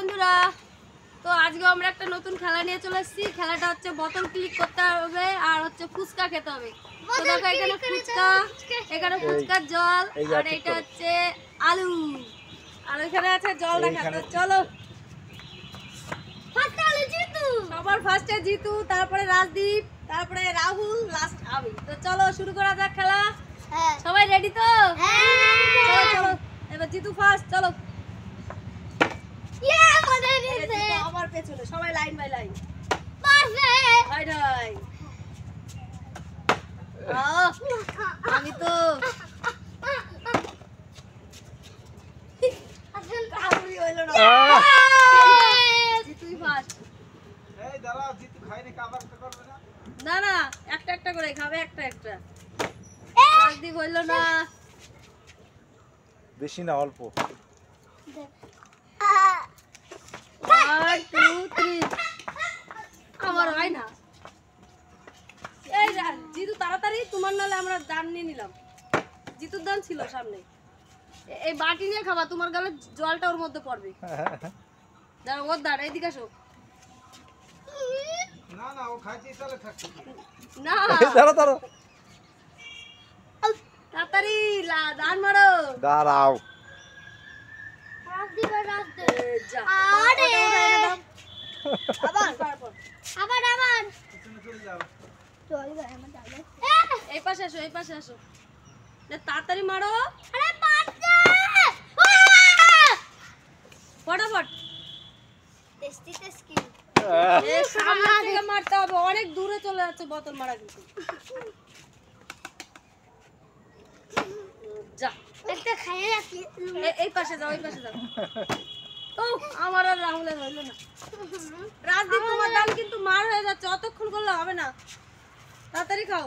বন্ধুরা, তো আজকে আমরা একটা নতুন খেলা নিয়ে চলে এসেছি। খেলাটা হচ্ছে বোতল ক্লিক করতে হবে আর হচ্ছে ফুচকা খেতে হবে। তো দেখো এখানে ফুচকা, এখানে ফুচকার জল, আর এটা হচ্ছে আলু, আর এখানে আছে জল রাখা। তো চলো, সবার ফার্স্টে জিতু, তারপরে রাজদীপ, তারপরে রাহুল, লাস্ট আমি। তো চলো শুরু করা যাক খেলা। সবাই রেডি তো? চলো চলো, এবার জিতু ফার্স্ট। চলো আমার পেছনে সবাই লাইন বাই লাইন। আমি তো না না, একটা একটা করে খাবে, একটা একটা। রাজদীপ হইল না, বেশি না, অল্প। 1 2 3 আমার হয় না। এই জিতু তাড়াতাড়ি, তোমার নালে আমরা দান নিয়ে নিলাম। জিতুর দান ছিল সামনে। এই বাটি নিয়ে খাবা, তোমার গালে জলটা ওর মধ্যে পড়বে। দাঁড়া, ওর দাঁড়া, এইদিকে আসো। না না, ও খাইছে তাহলে থাকছে না, দাঁড়া দাঁড়া, তাড়াতাড়ি দান মারো। দাঁড়াও। এই পাশে আসো, এই পাশে আসো, তাড়াতাড়ি মারো ফটাফট। সামনে থেকে মারতে হবে, অনেক দূরে চলে যাচ্ছে বোতল মারা। কিন্তু যা, এই পাশে যাও, এই পাশে যাও। ও আমার আর রাহুলের হইলো না। রাজদীপ, তোমার দান কিন্তু মার হয়ে যাচ্ছে, অতক্ষণ করলে হবে না। তাড়াতাড়ি খাও।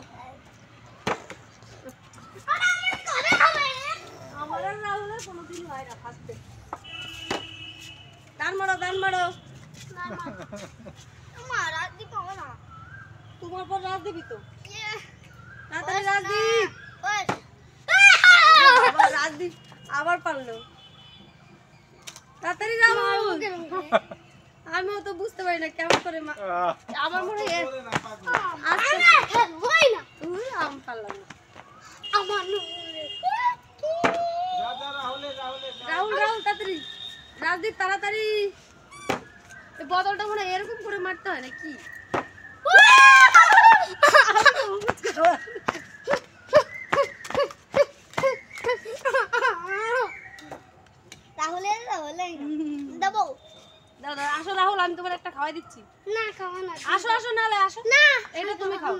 আমার আর রাহুলের কোনোদিন হয় না ফার্স্টে। দান মারো, দান মারো। তোমার পর রাজদীপই তো। তাড়াতাড়ি রাজদীপ। রাজদীপ আবার পারলো। তাড়াতাড়ি রাহুল। আমিও তো বুঝতে পারি না কেমন করে আমার মনে হয় আম পারলাম না। রাহুল রাহুল তাড়াতাড়ি, রাজদীপ তাড়াতাড়ি। এই বদলটা মনে হয় এরকম করে মারতে হয় নাকি? আসো রাহুল, আমি তোমার একটা খাওয়াই দিচ্ছি। না খাওয়া না, আসো আসো, নালে আসো। না এটা তুমি খাও।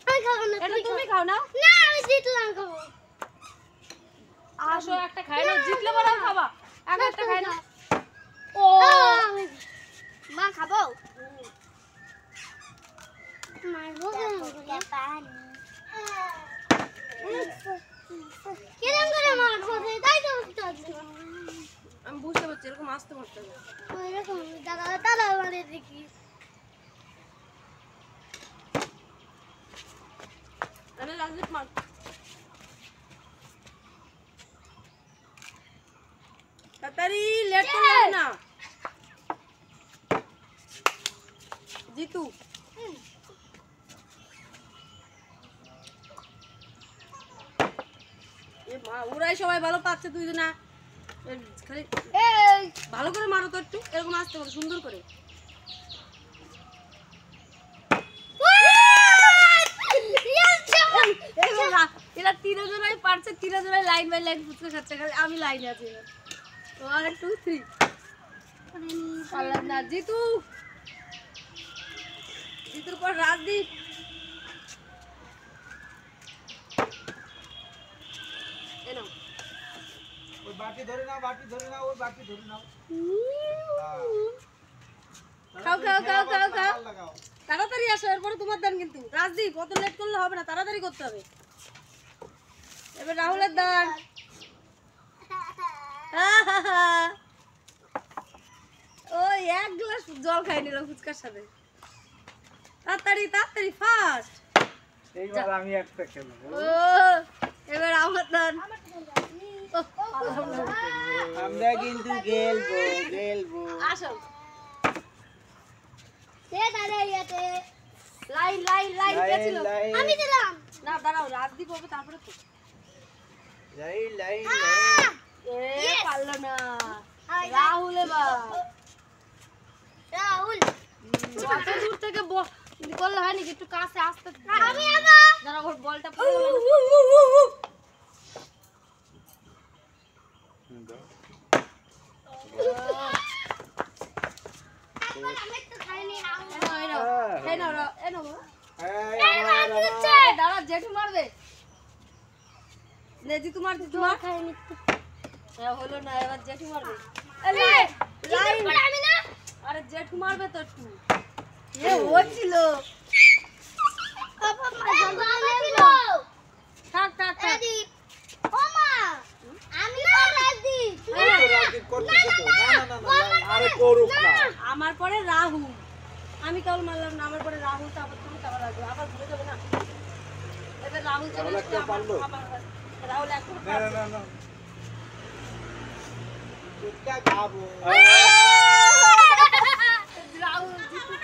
আমি খাবো না, এটা তুমি খাও না। না আমি জিতলাম, খাবো। আসো একটা খাই না, জিতলে বড় খাবা। আগে একটা খাই না। ও মা খাবো, মারবো পানি কিরম করে মারবো, তাই তো বুঝতে পারছি না। আমি বুঝতে পারছি, এরকম আসতে পারতে হবে। ওইরকম দাদা দাদা মানে দেখি। তাহলে রাজদীপ মার। তাড়াতাড়ি, লেট করবে না। জিতু এ মা, ওরাই সবাই ভালো পাচ্ছে, তুই না খালি ভালো করে মারো তো, একটু এরকম আসতে পারো সুন্দর করে। এরা তিনজনাই পারছে, তিনজনাই লাইন বাই লাইন ফুচকা খাচ্ছে, খালি আমি লাইনে আছি। 1 2 3 পারলাম না। জিতু, জিতুর পর রাজদীপ। ওই বাটি ধরে নাও, বাটি ধরে নাও, ওই বাটি ধরে নাও। খাও খাও খাও খাও খাও, তাড়াতাড়ি আসো, এরপরে তোমার দান। কিন্তু রাজদীপ অত লেট করলে হবে না, তাড়াতাড়ি করতে হবে। এবার রাহুলের দান। ওই 1 গ্লাস জল খাই নিল ফুচকার সাথে। তাড়াতাড়ি তাড়াতাড়ি, ফাস্ট। এইবার আমি একটা খেলবো। ও এবার আমার দান। ওহ, পারলাম না। আমরা কিন্তু গেলবো আসো দে দাদা ইয়াতে লাইন লাইন লাইন কে ছিল? আমি দিলাম না দাঁড়াও, রাজদীপ হবে তারপরে তো। লাইন এ পারলো না, রাহুল এবার। রাহুল অত দূর থেকে করলে হয় নাকি? একটু কাছে আসতে আমি আবার দাঁড়া, ওর বলটা পড়ে গেল। আমি তো খাইনি এই নাও, এই নাও, এই নাও। আমার দাঁড়া, জেঠু মারবে। নে জিতু মার, জিতু মার। খাইনি হলো না, এবার জেঠু মারবে। লাইন করে আমি না আরে জেঠু মারবে তো একটু। এ হচ্ছিল। বাবা বাবা ছিল থাক থাক থাক। এদি ওমা আমি না রাজদীপ রাজদীপ করতেছে তো না আরে করুক না আমার পরে রাহুল, আমি কেবল মারলাম না, আমার পরে রাহুল, তারপর তুমি, তারপর রাজু, আবার ঘুরে যাবে না। এবার রাহুল চলে রাহুল আসছে, একটা পারলো? রাহুল এখন না কুত্তা খাবো রাহুল জিতু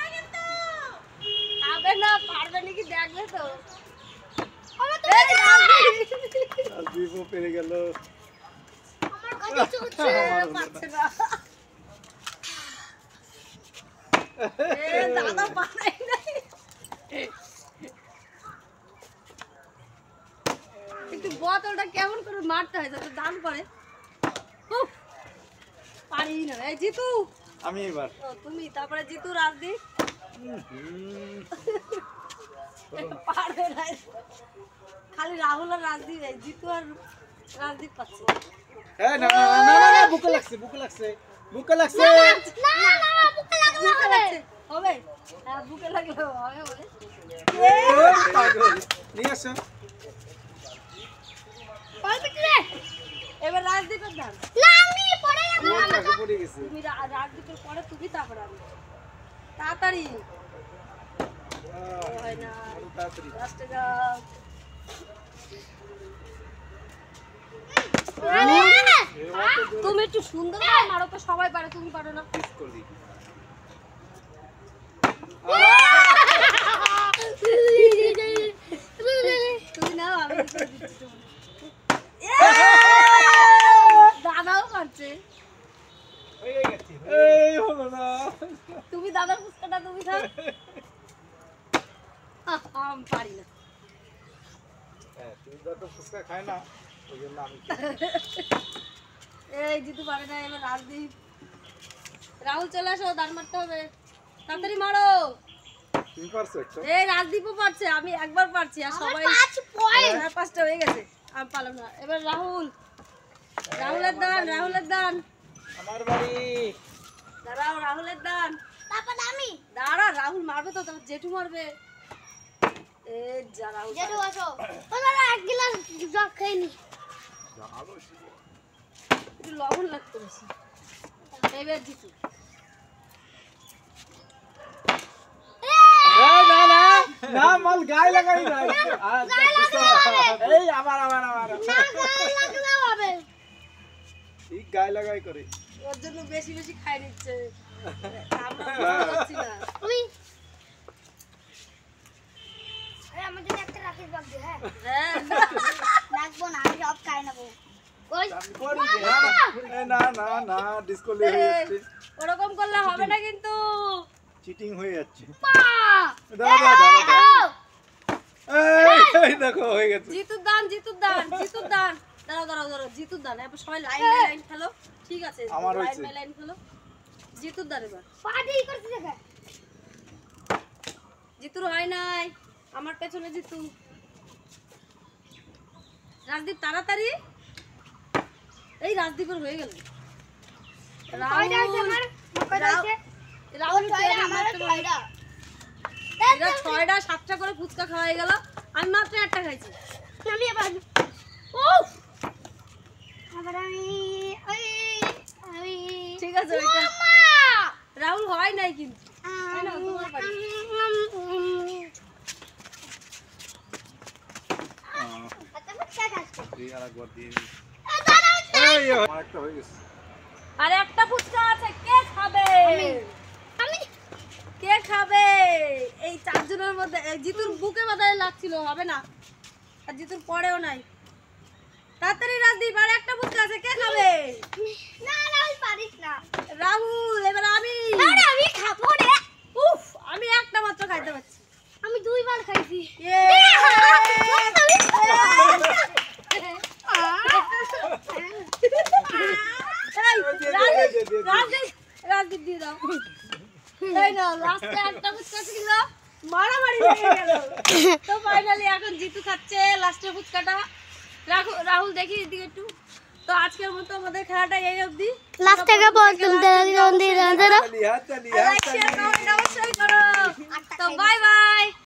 খাবে না, পারবে নাকি দেখবে তো। এই রাহুল। রাজদীপও পেরে গেল আমার কাছে চুচ্ছে পারছে না। এ দাদা পারে নাই। একটু বোতলটা কেমন করে মারতে হয় যাতে দান করে। উফ, পারি না। এই জিতু, আমি এবার ও তুমি, তারপরে জিতু, রাজদীপ। পারবে না, খালি রাহুল আর রাজদীপ, এই জিতু আর রাজদীপ পাচ্ছে। না বুকে লাগছে বুকে লাগছে না না বুকে লাগলো বুকে লাগছে, হবে? হ্যাঁ, বুকে লাগলে হবে বলে। নিয়ে আসো পারবে কি রে এবার রাজদীপের দান। না আমি পড়ে যাব ওর কাছে পড়ে গেছে তুমি রাজদীপের পরে তুমি, তারপর আমি। তাড়াতাড়ি হয় না, আরো তাড়াতাড়ি লাস্টে যাও। তুমি একটু সুন্দর করে মারো তো, সবাই পারে, তুমি পারো না। করলি তুমি নাও, আমি করে দিচ্ছি তোমার। দাদাও পারছে। এই হলো না তুমি দাদার ফুচকাটা তুমি খাও। আমি পারি না। তুমি তো ফুচকা খায় না ওই জন্য আমি এই জিতু পারে না, এবার রাজদীপ। রাহুল চলে আসো, দান মারতে হবে, তাড়াতাড়ি মারো। তুমি পারছো একটু এই রাজদীপও পারছে, আমি একবার পারছি, আর সবাই 5 পয়েন্ট 5টা হয়ে গেছে, আমি পারলাম না। এবার রাহুল, রাহুলের দান, রাহুলের দান। আমার বাড়ি দাঁড়াও, রাহুলের দান। তারপর আমি দাঁড়া, রাহুল মারবে তো, তারপর জেঠু মারবে। এ যা রাহুল যেটু আসো ওরা এক গ্লাস জগ খাইনি একটু লবণ লাগতো বেশি। এবার জিতু। না মাল গায়ে লাগাই নাই এই আবার না গায়ে লাগলে হবে ঠিক গায়ে লাগাই করে ওর জন্য বেশি বেশি খাই নিচ্ছে, আমরা বুঝতে পারছি না। আমি আরে আমাদের একটা রাখিস বাগ দে হ্যাঁ হ্যাঁ, রাখবো না আমি সব খাই নেবো কই আমি করি না ডিসকোলে হয়ে যাচ্ছে ওরকম করলে হবে না কিন্তু। চিটিং হয়ে যাচ্ছে পা দাঁড়া এই দেখো হয়ে গেছে জিতুর দান, জিতুর দান, জিতুর দান। দাঁড়াও দাঁড়াও দাঁড়াও, জিতুর দান। এবার সবাই লাইন বাই লাইন খেলো, ঠিক আছে? আমার লাইন হয়েছে। বাই লাইন খেলো। জিতুর দান এবার। পাটি করতে দেখা জিতুর হয় নাই, আমার পেছনে জিতু। রাজদীপ তাড়াতাড়ি। এই রাজদীপের হয়ে গেল। কয়টা আছে আমার কয়টা আছে রাহুল ছয়টা আমার ছয়টা এরা 6টা 7টা করে ফুচকা খাওয়া গেল, আমি মাত্র একটা খাইছি। আমি আবার উফ আবার আমি ঠিক আছে, ওইটা মা রাহুল হয় নাই কিন্তু। তাই না, তোমার বাড়ি। আচ্ছা বুঝতে পারছি এই আরেকবার দিয়ে দাঁড়াও আমার একটা হয়ে গেছে। আর একটা ফুচকা আছে, কে খাবে? আমি কে খাবে? এই চারজনের মধ্যে জিতুর বুকে মাথায় লাগছিল, হবে না। আর জিতুর পরেও নাই। তাড়াতাড়ি রাজদীপ, আর একটা ফুচকা আছে, কে খাবে? না না আমি পারিস না। রাহুল, এবার আমি। না না আমি খাবো রে। উফ, আমি একটা মাত্র খাইতে পারছি। আমি দুইবার খাইছি। ইয়ে! এই, রাজদীপ দিয়ে দাও। এই নাও, লাস্টে একটা ফুচকা ছিল, মারামারি হয়ে গেল। তো ফাইনালি এখন জিতু খাচ্ছে লাস্টের ফুচকাটা। রাহুল দেখি এদিকে একটু। তো আজকের মতো আমাদের খেলাটা এই অবধি। লাস্ট থেকে পর্যন্ত হাততালি, হাততালি, লাইক শেয়ার কমেন্ট অবশ্যই করো। তো বাই বাই।